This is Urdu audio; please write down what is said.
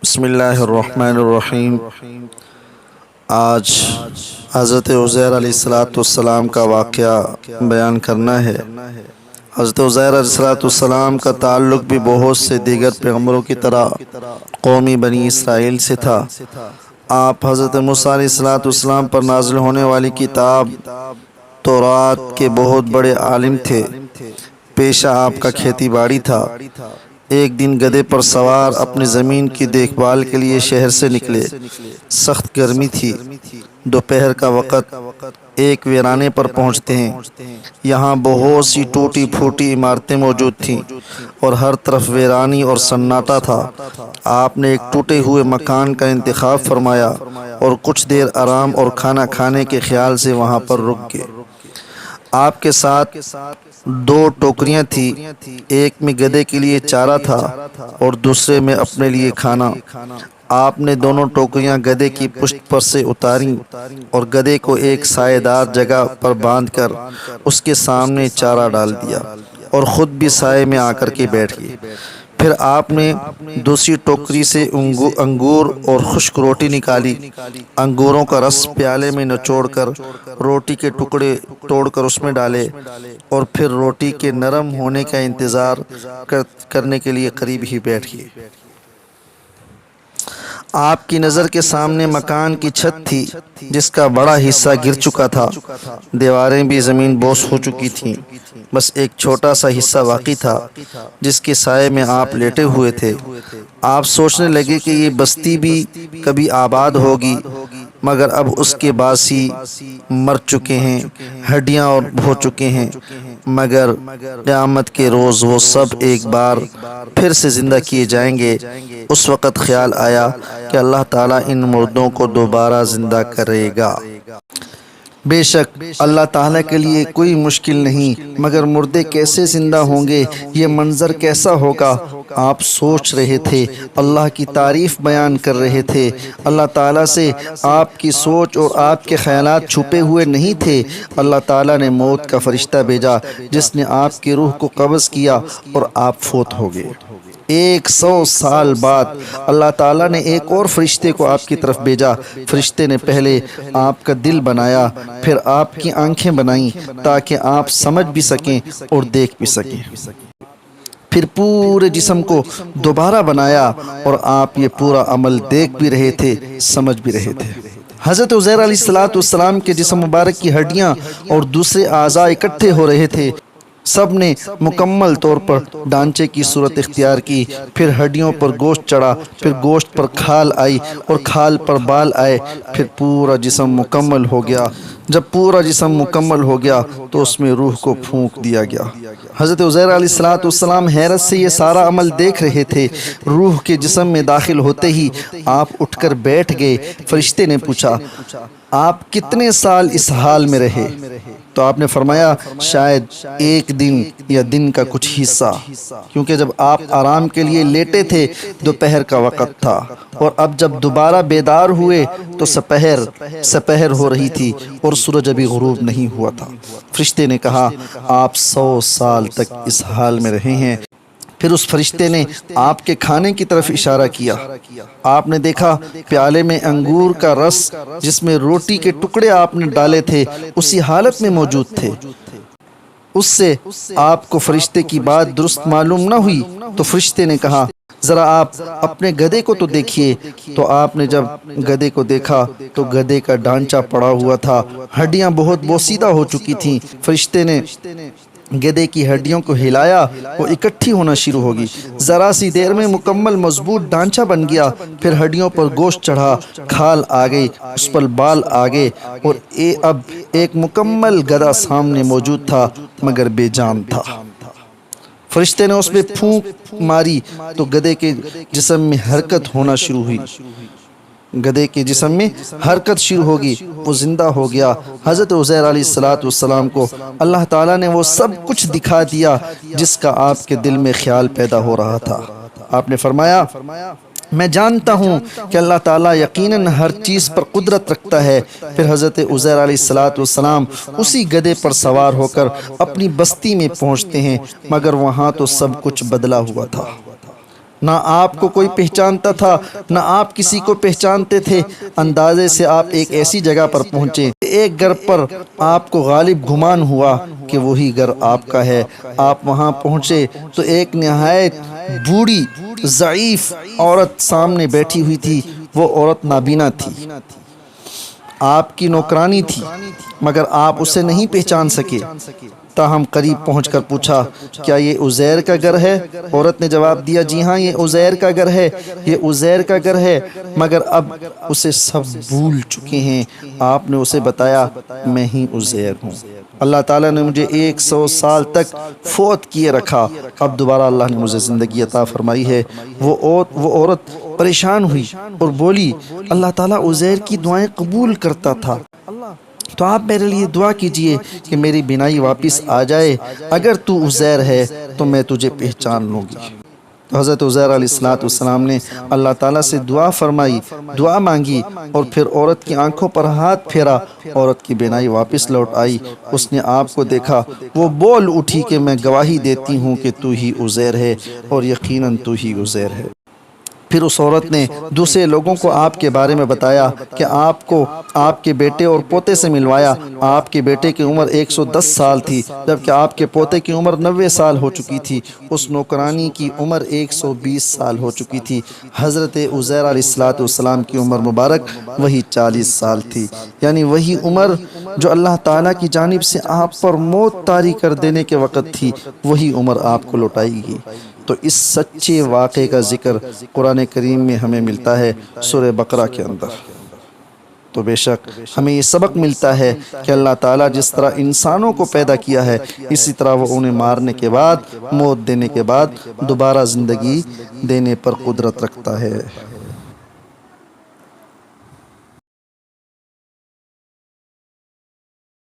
بسم اللہ الرحمن الرحیم۔ آج حضرت عزیر علیہ السلام کا واقعہ بیان کرنا ہے۔ حضرت عزیر علیہ السلام کا تعلق بھی بہت سے دیگر پیغمبروں کی طرح قومی بنی اسرائیل سے تھا۔ آپ حضرت موسیٰ علیہ السلام پر نازل ہونے والی کتاب تورات کے بہت بڑے عالم تھے۔ پیشہ آپ کا کھیتی باڑی تھا۔ ایک دن گدھے پر سوار اپنی زمین کی دیکھ بھال کے لیے شہر سے نکلے۔ سخت گرمی تھی۔ دوپہر کا وقت ایک ویرانے پر پہنچتے ہیں۔ یہاں بہت سی ٹوٹی پھوٹی عمارتیں موجود تھیں اور ہر طرف ویرانی اور سناٹا تھا۔ آپ نے ایک ٹوٹے ہوئے مکان کا انتخاب فرمایا اور کچھ دیر آرام اور کھانا کھانے کے خیال سے وہاں پر رک گئے۔ آپ کے ساتھ 2 ٹوکریاں تھیں، ایک میں گدھے کے لیے چارہ تھا اور دوسرے میں اپنے لیے کھانا۔ آپ نے دونوں ٹوکریاں گدھے کی پشت پر سے اتاریں اور گدھے کو ایک سائے دار جگہ پر باندھ کر اس کے سامنے چارہ ڈال دیا اور خود بھی سائے میں آ کر کے بیٹھ گئے۔ پھر آپ نے دوسری ٹوکری سے انگور اور خشک روٹی نکالی۔ انگوروں کا رس پیالے میں نچوڑ کر روٹی کے ٹکڑے توڑ کر اس میں ڈالے اور پھر روٹی کے نرم ہونے کا انتظار کرنے کے لیے قریب ہی بیٹھ گئے۔ آپ کی نظر کے سامنے مکان کی چھت تھی جس کا بڑا حصہ گر چکا تھا۔ دیواریں بھی زمین بوس ہو چکی تھیں۔ بس ایک چھوٹا سا حصہ باقی تھا جس کے سائے میں آپ لیٹے ہوئے تھے۔ آپ سوچنے لگے کہ یہ بستی بھی کبھی آباد ہوگی، مگر اب اس کے باسی مر چکے ہیں، ہڈیاں اور ہو چکے ہیں، مگر قیامت کے روز وہ سب ایک بار پھر سے زندہ کیے جائیں گے۔ اس وقت خیال آیا کہ اللہ تعالیٰ ان مردوں کو دوبارہ زندہ کرے گا۔ بے شک اللہ تعالیٰ کے لیے کوئی مشکل نہیں، مگر مردے کیسے زندہ ہوں گے؟ یہ منظر کیسا ہوگا؟ آپ سوچ رہے تھے، اللہ کی تعریف بیان کر رہے تھے۔ اللہ تعالیٰ سے آپ کی سوچ اور آپ کے خیالات چھپے ہوئے نہیں تھے۔ اللہ تعالیٰ نے موت کا فرشتہ بھیجا جس نے آپ کی روح کو قبض کیا اور آپ فوت ہو گئے۔ 100 سال بعد اللہ تعالیٰ نے ایک اور فرشتے کو آپ کی طرف بھیجا۔ فرشتے نے پہلے آپ کا دل بنایا، پھر آپ کی آنکھیں بنائیں تاکہ آپ سمجھ بھی سکیں اور دیکھ بھی سکیں۔ پھر پورے جسم کو دوبارہ بنایا اور آپ یہ پورا عمل دیکھ بھی رہے تھے، سمجھ بھی رہے تھے۔ حضرت عزیر علیہ السلام کے جسم مبارک کی ہڈیاں اور دوسرے اعضاء اکٹھے ہو رہے تھے۔ سب نے مکمل طور پر ڈانچے کی صورت اختیار کی۔ پھر ہڈیوں پر گوشت چڑھا، پھر گوشت پر کھال آئی اور کھال پر بال آئے، پھر پورا جسم مکمل ہو گیا۔ جب پورا جسم مکمل ہو گیا تو اس میں روح کو پھونک دیا گیا۔ حضرت عزیر علیہ السلام حیرت سے یہ سارا عمل دیکھ رہے تھے۔ روح کے جسم میں داخل ہوتے ہی آپ اٹھ کر بیٹھ گئے۔ فرشتے نے پوچھا، آپ کتنے سال اس حال میں رہے؟ تو آپ نے فرمایا، شاید 1 دن یا دن کا کچھ حصہ، کیونکہ جب آپ آرام کے لیے لیٹے تھے دوپہر کا وقت تھا، اور اب جب دوبارہ بیدار ہوئے تو سپہر ہو رہی تھی اور سورج ابھی غروب نہیں ہوا تھا۔ فرشتے نے کہا، آپ 100 سال تک اس حال میں رہے ہیں۔ پھر اس فرشتے نے آپ کے کھانے کی طرف اشارہ کیا۔ آپ نے دیکھا پیالے میں انگور کا رس جس میں روٹی کے ٹکڑے آپ نے ڈالے تھے اسی حالت میں موجود تھے۔ اس سے آپ کو فرشتے کی بات درست معلوم نہ ہوئی تو فرشتے نے کہا، ذرا آپ اپنے گدھے کو تو دیکھیے۔ تو آپ نے جب گدھے کو دیکھا تو گدھے کا ڈھانچہ پڑا ہوا تھا، ہڈیاں بہت بوسیدہ ہو چکی تھیں۔ فرشتے نے گدھے کی ہڈیوں کو ہلایا، وہ اکٹھی ہونا شروع ہوگی۔ ذرا سی دیر میں مکمل مضبوط ڈھانچہ بن گیا۔ پھر ہڈیوں پر گوشت چڑھا، کھال آ گئی، اس پر بال آ گئے اور اب ایک مکمل گدھا سامنے موجود تھا مگر بے جان تھا۔ فرشتے نے اس پہ پھونک ماری تو گدھے کے جسم میں حرکت ہونا شروع ہوئی۔ گدھے کے جسم میں حرکت شروع ہوگی، وہ زندہ ہو گیا۔ حضرت عزیر علیہ السلام کو اللہ تعالیٰ نے وہ سب کچھ دکھا دیا جس کا آپ کے دل میں خیال پیدا ہو رہا تھا۔ آپ نے فرمایا، میں جانتا ہوں کہ اللہ تعالیٰ یقیناً ہر چیز پر قدرت رکھتا ہے۔ پھر حضرت عزیر علیہ السلام اسی گدھے پر سوار ہو کر اپنی بستی میں پہنچتے ہیں، مگر وہاں تو سب کچھ بدلا ہوا تھا۔ نہ آپ کو کوئی پہچانتا تھا نہ آپ کسی کو پہچانتے تھے۔ اندازے سے آپ ایک ایسی جگہ پر پہنچے، ایک گھر پر آپ کو غالب گمان ہوا کہ وہی گھر آپ کا ہے۔ آپ وہاں پہنچے تو ایک نہایت بوڑھی ضعیف عورت سامنے بیٹھی ہوئی تھی۔ وہ عورت نابینا تھی، آپ کی نوکرانی تھی، مگر آپ اسے نہیں پہچان سکے۔ تاہم قریب پہنچ کر پوچھا، کیا یہ عزیر کا گھر ہے؟ عورت نے جواب دیا، جی ہاں، یہ عزیر کا گھر ہے، یہ عزیر کا گھر ہے، مگر اب اسے سب بھول چکے ہیں۔ آپ نے اسے بتایا، میں ہی عزیر ہوں۔ اللہ تعالیٰ نے مجھے 100 سال تک فوت کیے رکھا، اب دوبارہ اللہ نے مجھے زندگی عطا فرمائی ہے۔ وہ عورت پریشان ہوئی اور بولی، اللہ تعالیٰ عزیر کی دعائیں قبول کرتا تھا، تو آپ میرے لیے دعا کیجئے کہ میری بینائی واپس آ جائے۔ اگر تو عزیر ہے تو میں تجھے پہچان لوں گی۔ تو حضرت عزیر علیہ السلام نے اللہ تعالیٰ سے دعا فرمائی، دعا مانگی، اور پھر عورت کی آنکھوں پر ہاتھ پھیرا۔ عورت کی بینائی واپس لوٹ آئی۔ اس نے آپ کو دیکھا، وہ بول اٹھی کہ میں گواہی دیتی ہوں کہ تو ہی عزیر ہے، اور یقیناً تو ہی عزیر ہے۔ پھر اس عورت نے دوسرے لوگوں کو آپ کے بارے میں بتایا کہ آپ کو آپ کے بیٹے اور پوتے سے ملوایا۔ آپ کے بیٹے کی عمر 110 سال تھی، جبکہ آپ کے پوتے کی عمر 90 سال ہو چکی تھی۔ اس نوکرانی کی عمر 120 سال ہو چکی تھی۔ حضرت عزیر علیہ السلام کی عمر مبارک وہی 40 سال تھی، یعنی وہی عمر جو اللہ تعالیٰ کی جانب سے آپ پر موت طاری کر دینے کے وقت تھی، وہی عمر آپ کو لوٹائی گی۔ تو اس سچے واقعے کا ذکر قرآن کریم میں ہمیں ملتا ہے سورہ بقرہ کے اندر۔ تو بے شک ہمیں یہ سبق ملتا ہے کہ اللہ تعالیٰ جس طرح انسانوں کو پیدا کیا ہے، اسی طرح وہ انہیں مارنے کے بعد، موت دینے کے بعد دوبارہ زندگی دینے پر قدرت رکھتا ہے۔